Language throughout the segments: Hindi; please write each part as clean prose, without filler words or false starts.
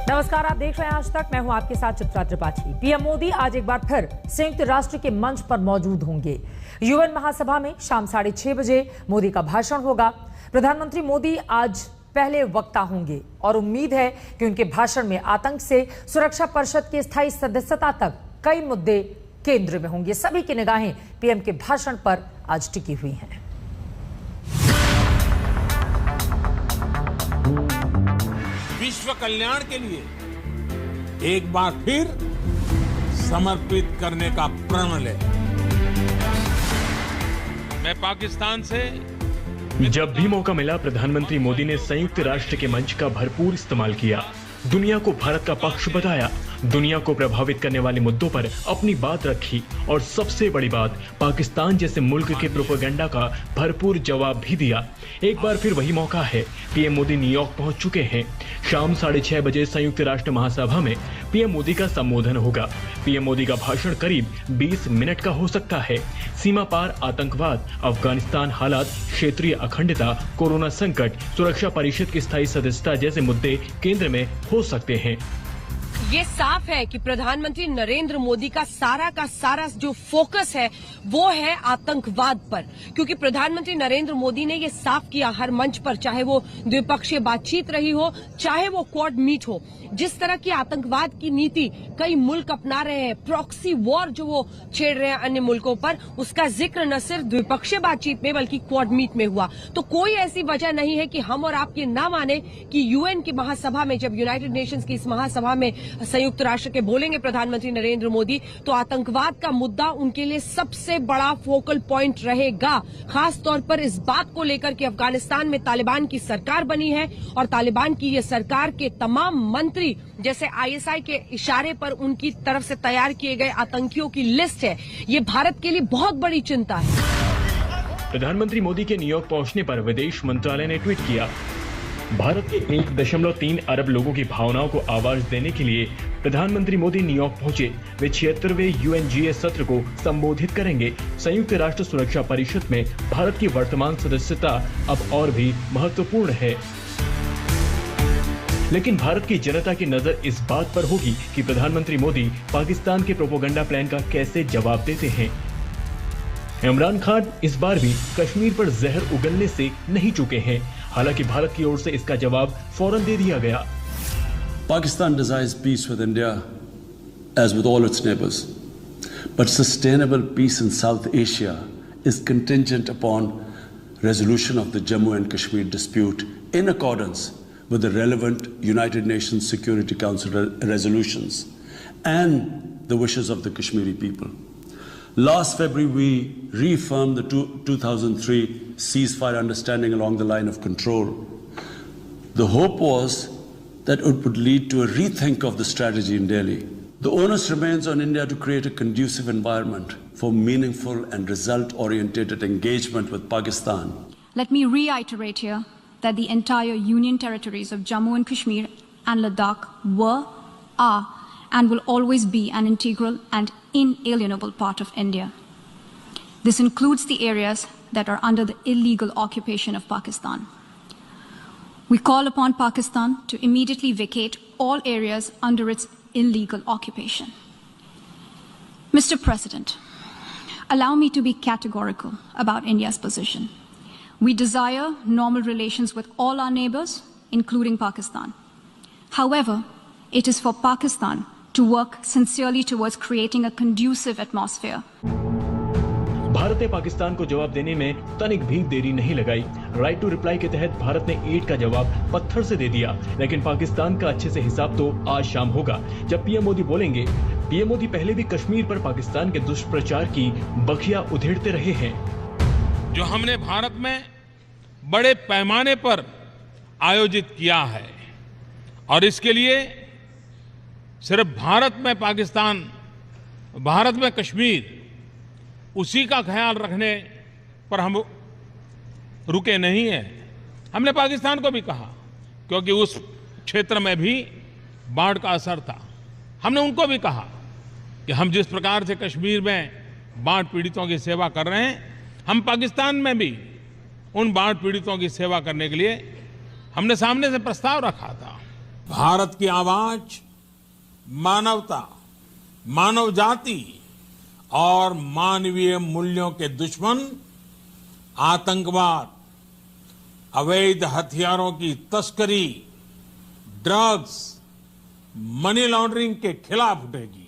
नमस्कार, आप देख रहे हैं आज तक। मैं हूं आपके साथ चित्रा त्रिपाठी। पीएम मोदी आज एक बार फिर संयुक्त राष्ट्र के मंच पर मौजूद होंगे। यूएन महासभा में शाम 6:30 बजे मोदी का भाषण होगा। प्रधानमंत्री मोदी आज पहले वक्ता होंगे और उम्मीद है कि उनके भाषण में आतंक से सुरक्षा परिषद की स्थायी सदस्यता तक कई मुद्दे केंद्र में होंगे। सभी की निगाहें पीएम के भाषण पर आज टिकी हुई हैं। विश्व कल्याण के लिए एक बार फिर समर्पित करने का प्रण ले। मैं पाकिस्तान से जब भी मौका मिला प्रधानमंत्री मोदी ने संयुक्त राष्ट्र के मंच का भरपूर इस्तेमाल किया। दुनिया को भारत का पक्ष बताया, दुनिया को प्रभावित करने वाले मुद्दों पर अपनी बात रखी और सबसे बड़ी बात, पाकिस्तान जैसे मुल्क के प्रोपेगेंडा का भरपूर जवाब भी दिया। एक बार फिर वही मौका है। पीएम मोदी न्यूयॉर्क पहुंच चुके हैं। शाम 6:30 बजे संयुक्त राष्ट्र महासभा में पीएम मोदी का संबोधन होगा। पीएम मोदी का भाषण करीब 20 मिनट का हो सकता है। सीमा पार आतंकवाद, अफगानिस्तान हालात, क्षेत्रीय अखंडता, कोरोना संकट, सुरक्षा परिषद की स्थायी सदस्यता जैसे मुद्दे केंद्र में हो सकते हैं। ये साफ है कि प्रधानमंत्री नरेंद्र मोदी का सारा जो फोकस है वो है आतंकवाद पर, क्योंकि प्रधानमंत्री नरेंद्र मोदी ने ये साफ किया हर मंच पर, चाहे वो द्विपक्षीय बातचीत रही हो, चाहे वो क्वाड मीट हो, जिस तरह की आतंकवाद की नीति कई मुल्क अपना रहे हैं, प्रॉक्सी वॉर जो वो छेड़ रहे हैं अन्य मुल्कों पर, उसका जिक्र न सिर्फ द्विपक्षीय बातचीत में बल्कि क्वाड मीट में हुआ। तो कोई ऐसी वजह नहीं है कि हम और आप ये ना माने कि यूएन की महासभा में, जब यूनाइटेड नेशंस की इस महासभा में संयुक्त राष्ट्र के बोलेंगे प्रधानमंत्री नरेंद्र मोदी, तो आतंकवाद का मुद्दा उनके लिए सबसे बड़ा फोकल पॉइंट रहेगा। खास तौर पर इस बात को लेकर कि अफगानिस्तान में तालिबान की सरकार बनी है और तालिबान की ये सरकार के तमाम मंत्री जैसे आईएसआई के इशारे पर उनकी तरफ से तैयार किए गए आतंकियों की लिस्ट है। ये भारत के लिए बहुत बड़ी चिंता है। प्रधानमंत्री मोदी के न्यूयॉर्क पहुंचने पर विदेश मंत्रालय ने ट्वीट किया, भारत के 1.3 अरब लोगों की भावनाओं को आवाज देने के लिए प्रधानमंत्री मोदी न्यूयॉर्क पहुंचे। वे 76वें यूएनजीए सत्र को संबोधित करेंगे। संयुक्त राष्ट्र सुरक्षा परिषद में भारत की वर्तमान सदस्यता अब और भी महत्वपूर्ण है, लेकिन भारत की जनता की नजर इस बात पर होगी कि प्रधानमंत्री मोदी पाकिस्तान के प्रोपेगेंडा प्लान का कैसे जवाब देते हैं। इमरान खान इस बार भी कश्मीर पर जहर उगलने से नहीं चूके हैं। हालांकि भारत की ओर से इसका जवाब फौरन दे दिया गया। Pakistan desires peace with India, as with all its neighbors. But sustainable peace in South Asia is contingent upon resolution of the Jammu and Kashmir dispute in accordance with the relevant United Nations Security Council resolutions and the wishes of the Kashmiri people. Last February, we reaffirmed the 2003 ceasefire understanding along the line of control. The hope was that it would lead to a rethink of the strategy in Delhi. The onus remains on India to create a conducive environment for meaningful and result-oriented engagement with Pakistan. Let me reiterate here that the entire Union territories of Jammu and Kashmir and Ladakh were, are, and will always be an integral and inalienable part of India. This includes the areas that are under the illegal occupation of Pakistan. We call upon Pakistan to immediately vacate all areas under its illegal occupation. Mr. President, allow me to be categorical about India's position. We desire normal relations with all our neighbors, including Pakistan. However, it is for Pakistan to work sincerely towards creating a conducive atmosphere. Bharat ने पाकिस्तान को जवाब देने में तनिक भी देरी नहीं लगाई। राइट टू रिप्लाई के तहत भारत ने ईंट का जवाब पत्थर से दे दिया, लेकिन पाकिस्तान का अच्छे से हिसाब तो आज शाम होगा जब पीएम मोदी बोलेंगे। पीएम मोदी पहले भी कश्मीर पर पाकिस्तान के दुष्प्रचार की बखिया उधेड़ते रहे हैं। जो हमने भारत में बड़े पैमाने पर आयोजित किया है, और इसके लिए सिर्फ भारत में पाकिस्तान, भारत में कश्मीर, उसी का ख्याल रखने पर हम रुके नहीं हैं। हमने पाकिस्तान को भी कहा, क्योंकि उस क्षेत्र में भी बाढ़ का असर था। हमने उनको भी कहा कि हम जिस प्रकार से कश्मीर में बाढ़ पीड़ितों की सेवा कर रहे हैं, हम पाकिस्तान में भी उन बाढ़ पीड़ितों की सेवा करने के लिए हमने सामने से प्रस्ताव रखा था। भारत की आवाज मानवता, मानव जाति और मानवीय मूल्यों के दुश्मन आतंकवाद, अवैध हथियारों की तस्करी, ड्रग्स, मनी लॉन्ड्रिंग के खिलाफ उठेगी।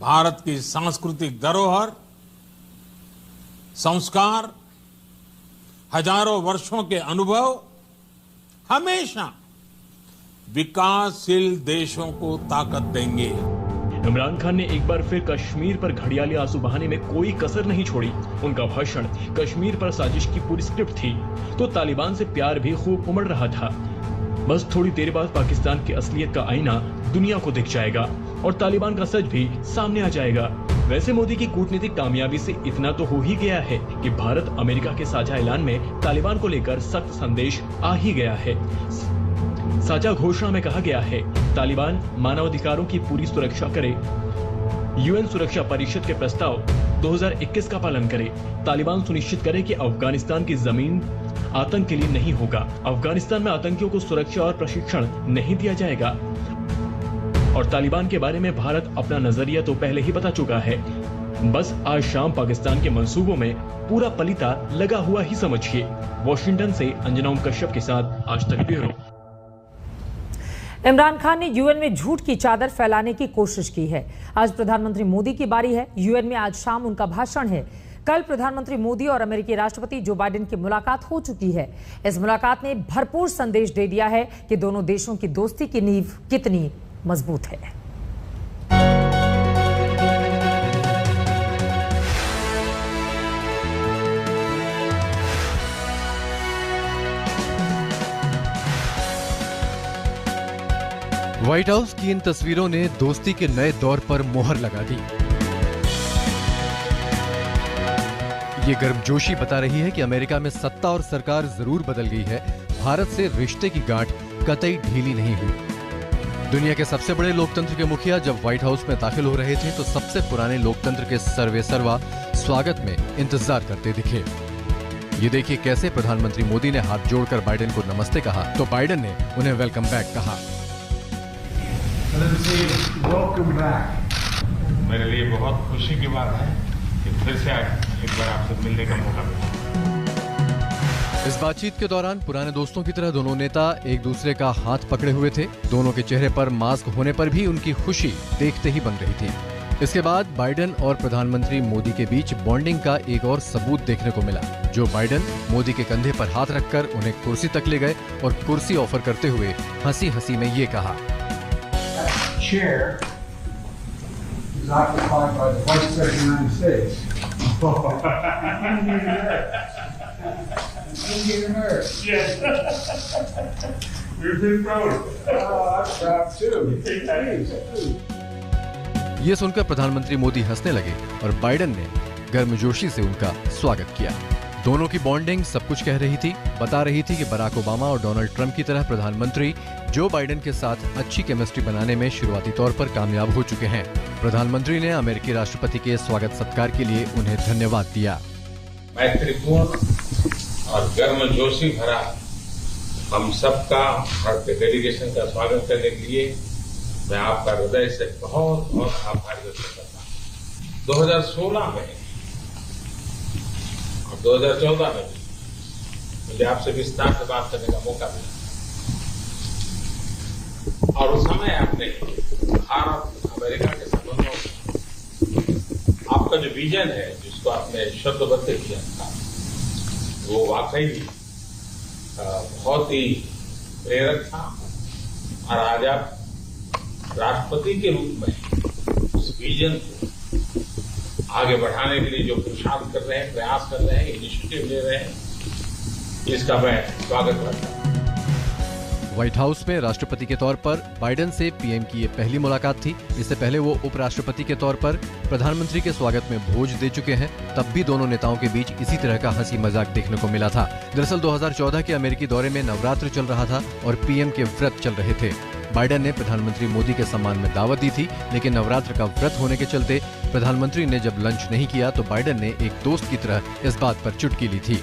भारत की सांस्कृतिक धरोहर, संस्कार, हजारों वर्षों के अनुभव हमेशा विकासशील देशों को ताकत देंगे। इमरान खान ने एक बार फिर कश्मीर पर घड़ियाली आंसू बहाने में कोई कसर नहीं छोड़ी। उनका भाषण कश्मीर पर साजिश की पूरी स्क्रिप्ट थी, तो तालिबान से प्यार भी खूब उमड़ रहा था। बस थोड़ी देर बाद पाकिस्तान की असलियत का आईना दुनिया को दिख जाएगा और तालिबान का सच भी सामने आ जाएगा। वैसे मोदी की कूटनीतिक कामयाबी से इतना तो हो ही गया है कि भारत अमेरिका के साझा ऐलान में तालिबान को लेकर सख्त संदेश आ ही गया है। साझा घोषणा में कहा गया है, तालिबान मानवाधिकारों की पूरी सुरक्षा करे, यूएन सुरक्षा परिषद के प्रस्ताव 2021 का पालन करे, तालिबान सुनिश्चित करे कि अफगानिस्तान की जमीन आतंक के लिए नहीं होगा, अफगानिस्तान में आतंकियों को सुरक्षा और प्रशिक्षण नहीं दिया जाएगा। और तालिबान के बारे में भारत अपना नजरिया तो पहले ही बता चुका है। बस आज शाम पाकिस्तान के मंसूबों में पूरा पलीता लगा हुआ ही समझिए। वॉशिंगटन से अंजना ओम कश्यप के साथ आज तक ब्यूरो। इमरान खान ने यूएन में झूठ की चादर फैलाने की कोशिश की है। आज प्रधानमंत्री मोदी की बारी है। यूएन में आज शाम उनका भाषण है। कल प्रधानमंत्री मोदी और अमेरिकी राष्ट्रपति जो बाइडेन की मुलाकात हो चुकी है। इस मुलाकात ने भरपूर संदेश दे दिया है कि दोनों देशों की दोस्ती की नींव कितनी मजबूत है। व्हाइट हाउस की इन तस्वीरों ने दोस्ती के नए दौर पर मोहर लगा दी। ये गर्मजोशी बता रही है कि अमेरिका में सत्ता और सरकार जरूर बदल गई है, भारत से रिश्ते की गांठ कतई ढीली नहीं हुई। दुनिया के सबसे बड़े लोकतंत्र के मुखिया जब व्हाइट हाउस में दाखिल हो रहे थे तो सबसे पुराने लोकतंत्र के सर्वेसर्वा स्वागत में इंतजार करते दिखे। ये देखिए कैसे प्रधानमंत्री मोदी ने हाथ जोड़कर बाइडेन को नमस्ते कहा तो बाइडेन ने उन्हें वेलकम बैक कहा। मेरे लिए बहुत खुशी की बात है कि फिर से एक बार आपसे मिलने का मौका मिला। इस बातचीत के दौरान पुराने दोस्तों की तरह दोनों नेता एक दूसरे का हाथ पकड़े हुए थे। दोनों के चेहरे पर मास्क होने पर भी उनकी खुशी देखते ही बन रही थी। इसके बाद बाइडेन और प्रधानमंत्री मोदी के बीच बॉन्डिंग का एक और सबूत देखने को मिला। जो बाइडेन मोदी के कंधे पर हाथ रखकर उन्हें कुर्सी तक ले गए और कुर्सी ऑफर करते हुए हंसी हंसी में ये कहा, chair is occupied by the Vice President of the United States. Indian American. Yes. You're been proud. Oh, I'm proud too. ये सुनकर प्रधानमंत्री मोदी हंसने लगे और बाइडेन ने गर्मजोशी से उनका स्वागत किया। दोनों की बॉन्डिंग सब कुछ कह रही थी, बता रही थी कि बराक ओबामा और डोनाल्ड ट्रंप की तरह प्रधानमंत्री जो बाइडेन के साथ अच्छी केमिस्ट्री बनाने में शुरुआती तौर पर कामयाब हो चुके हैं। प्रधानमंत्री ने अमेरिकी राष्ट्रपति के स्वागत सत्कार के लिए उन्हें धन्यवाद दिया। मैत्रीपूर्ण और गर्मजोशी भरा हम सबका भारतीय डेलीगेशन का स्वागत करने के लिए मैं आपका हृदय से बहुत बहुत आभार व्यक्त करता हूँ। 2016 में और 2014 में मुझे आपसे विस्तार से बात करने का मौका मिला और उस समय आपने भारत अमेरिका के संबंधों में आपका जो विजन है जिसको आपने शब्दबद्ध किया था वो वाकई बहुत ही प्रेरक था और आज आप राष्ट्रपति के रूप में उस विजन को आगे बढ़ाने के लिए जो पुरुषार्थ कर रहे हैं, प्रयास कर रहे हैं, इनिशिएटिव ले रहे हैं, इसका मैं स्वागत करता हूं। व्हाइट हाउस में राष्ट्रपति के तौर पर बाइडेन से पीएम की ये पहली मुलाकात थी। इससे पहले वो उपराष्ट्रपति के तौर पर प्रधानमंत्री के स्वागत में भोज दे चुके हैं। तब भी दोनों नेताओं के बीच इसी तरह का हंसी मजाक देखने को मिला था। दरअसल 2014 के अमेरिकी दौरे में नवरात्र चल रहा था और पीएम के व्रत चल रहे थे। बाइडेन ने प्रधानमंत्री मोदी के सम्मान में दावत दी थी, लेकिन नवरात्र का व्रत होने के चलते प्रधानमंत्री ने जब लंच नहीं किया तो बाइडेन ने एक दोस्त की तरह इस बात पर चुटकी ली थी।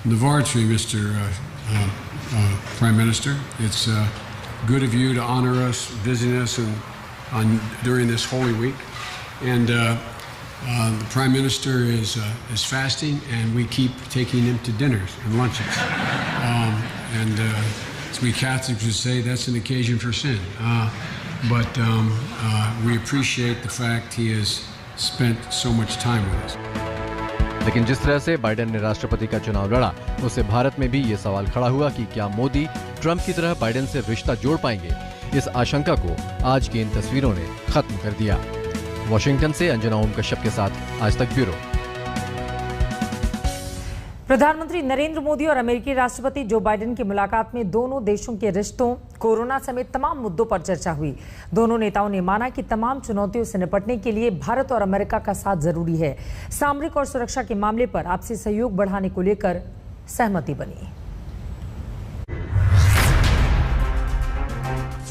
Navartre, Mr. Prime Minister. It's good of you to honor us, visiting us during this Holy Week. And the Prime Minister is fasting, and we keep taking him to dinners and lunches. And as we Catholics would say, that's an occasion for sin. But we appreciate the fact he has spent so much time with us. लेकिन जिस तरह से बाइडेन ने राष्ट्रपति का चुनाव लड़ा, उससे भारत में भी ये सवाल खड़ा हुआ कि क्या मोदी ट्रंप की तरह बाइडेन से रिश्ता जोड़ पाएंगे। इस आशंका को आज की इन तस्वीरों ने खत्म कर दिया। वॉशिंगटन से अंजना ओम कश्यप के साथ आज तक ब्यूरो। प्रधानमंत्री नरेंद्र मोदी और अमेरिकी राष्ट्रपति जो बाइडेन की मुलाकात में दोनों देशों के रिश्तों, कोरोना समेत तमाम मुद्दों पर चर्चा हुई। दोनों नेताओं ने माना कि तमाम चुनौतियों से निपटने के लिए भारत और अमेरिका का साथ जरूरी है। सामरिक और सुरक्षा के मामले पर आपसी सहयोग बढ़ाने को लेकर सहमति बनी।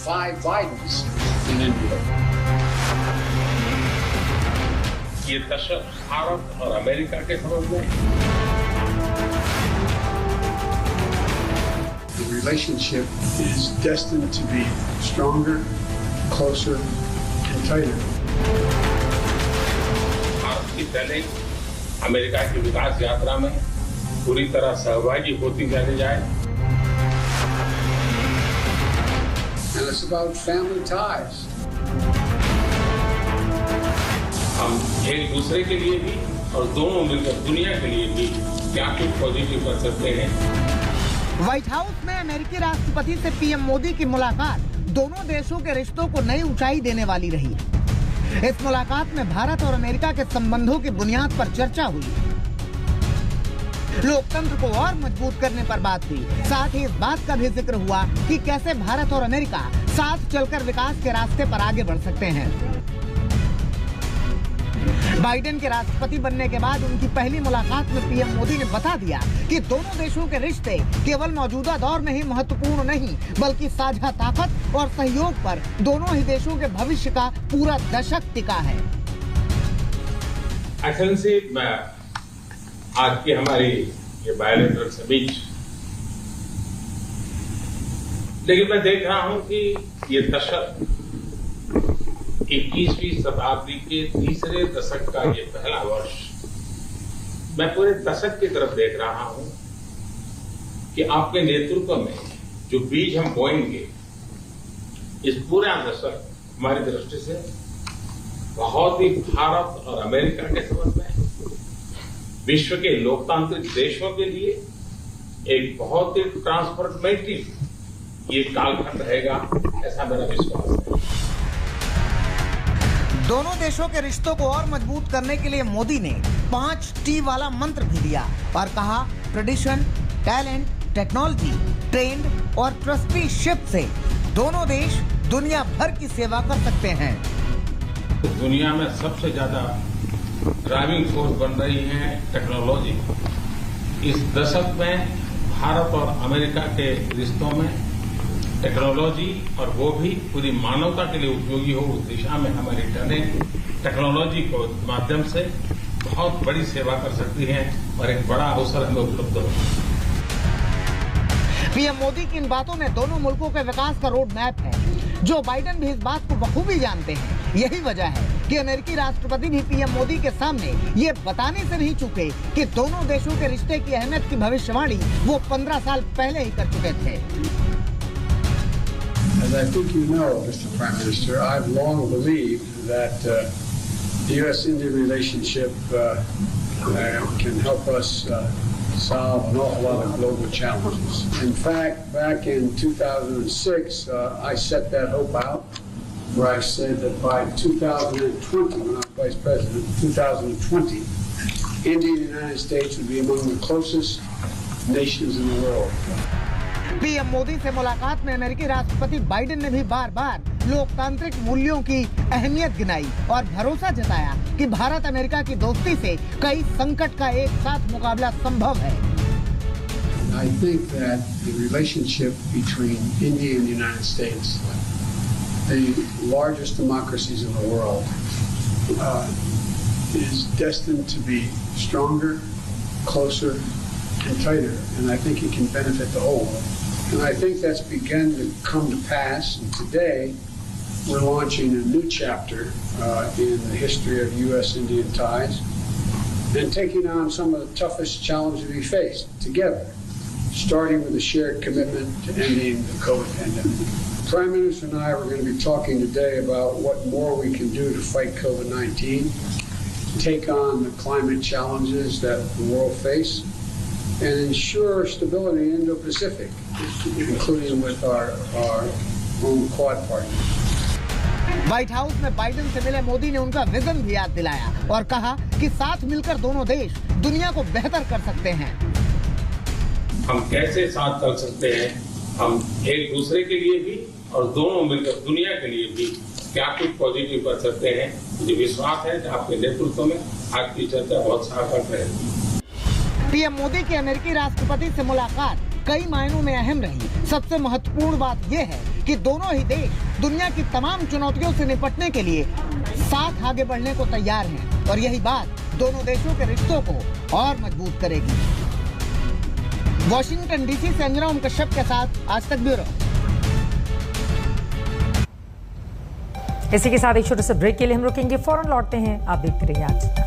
5 Bidens in India. ये दशक भारत और अमेरिका के संबंध में The relationship is destined to be stronger, closer, and tighter. Bharat की सैनिक अमेरिका की विकास यात्रा में पूरी तरह सहभागी होती चली जाए। And it's about family ties. हम एक दूसरे के लिए भी और दोनों मिलकर दुनिया के लिए भी क्या कुछ पॉजिटिव कर सकते हैं। व्हाइट हाउस में अमेरिकी राष्ट्रपति से पीएम मोदी की मुलाकात दोनों देशों के रिश्तों को नई ऊंचाई देने वाली रही। इस मुलाकात में भारत और अमेरिका के संबंधों की बुनियाद पर चर्चा हुई। लोकतंत्र को और मजबूत करने पर बात हुई। साथ ही इस बात का भी जिक्र हुआ कि कैसे भारत और अमेरिका साथ चलकर विकास के रास्ते पर आगे बढ़ सकते हैं। बाइडेन के राष्ट्रपति बनने के बाद उनकी पहली मुलाकात में पीएम मोदी ने बता दिया कि दोनों देशों के रिश्ते केवल मौजूदा दौर में ही महत्वपूर्ण नहीं, बल्कि साझा ताकत और सहयोग पर दोनों ही देशों के भविष्य का पूरा दशक टिका है। एक्सेलेंसी, मैं आज की हमारी ये बायलैटरल समिट, लेकिन मैं देख रहा हूं कि ये दशक 21वीं शताब्दी के तीसरे दशक का ये पहला वर्ष, मैं पूरे दशक की तरफ देख रहा हूं कि आपके नेतृत्व में जो बीज हम बोएंगे, इस पूरा दशक हमारी दृष्टि से बहुत ही भारत और अमेरिका के संबंध में, विश्व के लोकतांत्रिक देशों के लिए एक बहुत ही ट्रांसफॉर्मेटिव ये कालखंड रहेगा, ऐसा मेरा विश्वास है। दोनों देशों के रिश्तों को और मजबूत करने के लिए मोदी ने 5T वाला मंत्र भी दिया और कहा, ट्रेडिशन, टैलेंट, टेक्नोलॉजी, ट्रेंड और ट्रस्टीशिप से दोनों देश दुनिया भर की सेवा कर सकते हैं। दुनिया में सबसे ज्यादा ड्राइविंग फोर्स बन रही है टेक्नोलॉजी। इस दशक में भारत और अमेरिका के रिश्तों में टेक्नोलॉजी, और वो भी पूरी मानवता के लिए उपयोगी हो, उस दिशा में हमारी टैलेंट टेक्नोलॉजी को माध्यम से बहुत बड़ी सेवा कर सकती है और एक बड़ा अवसर हमें उपलब्ध हो। पीएम मोदी की इन बातों में दोनों मुल्कों के विकास का रोड मैप है। जो बाइडेन भी इस बात को बखूबी जानते हैं। यही वजह है कि अमेरिकी राष्ट्रपति भी पीएम मोदी के सामने ये बताने से नहीं चूके कि दोनों देशों के रिश्ते की अहमियत की भविष्यवाणी वो 15 साल पहले ही कर चुके थे। As I think you know, Mr. Prime Minister, I've long believed that the U.S.-India relationship can help us solve an awful lot of global challenges. In fact, back in 2006, I set that hope out, where I said that by 2020, when I was Vice President, 2020, India and the United States would be among the closest nations in the world. PM Modi से मुलाकात में अमेरिकी राष्ट्रपति बाइडेन ने भी बार बार लोकतांत्रिक मूल्यों की अहमियत गिनाई और भरोसा जताया कि भारत अमेरिका की दोस्ती से कई संकट का एक साथ मुकाबला संभव है। I think that the relationship between India and the United States, the largest democracies in the world, is destined to be stronger, closer, and tighter, and I think it can benefit the whole. And I think that's begun to come to pass. And today, we're launching a new chapter in the history of U.S.-Indian ties and taking on some of the toughest challenges we face together, starting with a shared commitment to ending the COVID pandemic. Prime Minister and I are going to be talking today about what more we can do to fight COVID-19, take on the climate challenges that the world face, and ensure stability in Indo-Pacific, including with our own Quad partners. White house में बाइडेन से मिले मोदी ने उनका विजन भी याद दिलाया और कहा कि साथ मिलकर दोनों देश दुनिया को बेहतर कर सकते हैं। हम कैसे साथ चल सकते हैं, हम एक दूसरे के लिए भी और दोनों मिलकर दुनिया के लिए भी क्या कुछ पॉजिटिव कर सकते हैं। मुझे विश्वास है कि आपके नेतृत्व में आज की चर्चा बहुत सार्थक रहेगी। पीएम मोदी की अमेरिकी राष्ट्रपति से मुलाकात कई मायनों में अहम रही। सबसे महत्वपूर्ण बात यह है कि दोनों ही देश दुनिया की तमाम चुनौतियों से निपटने के लिए साथ आगे बढ़ने को तैयार हैं और यही बात दोनों देशों के रिश्तों को और मजबूत करेगी। वॉशिंगटन डीसी से अंजना कश्यप के साथ आज तक ब्यूरो। इसी के साथ एक छोटे से ब्रेक के लिए हम रुकेंगे, फौरन लौटते हैं। आप देखते रहिए आज।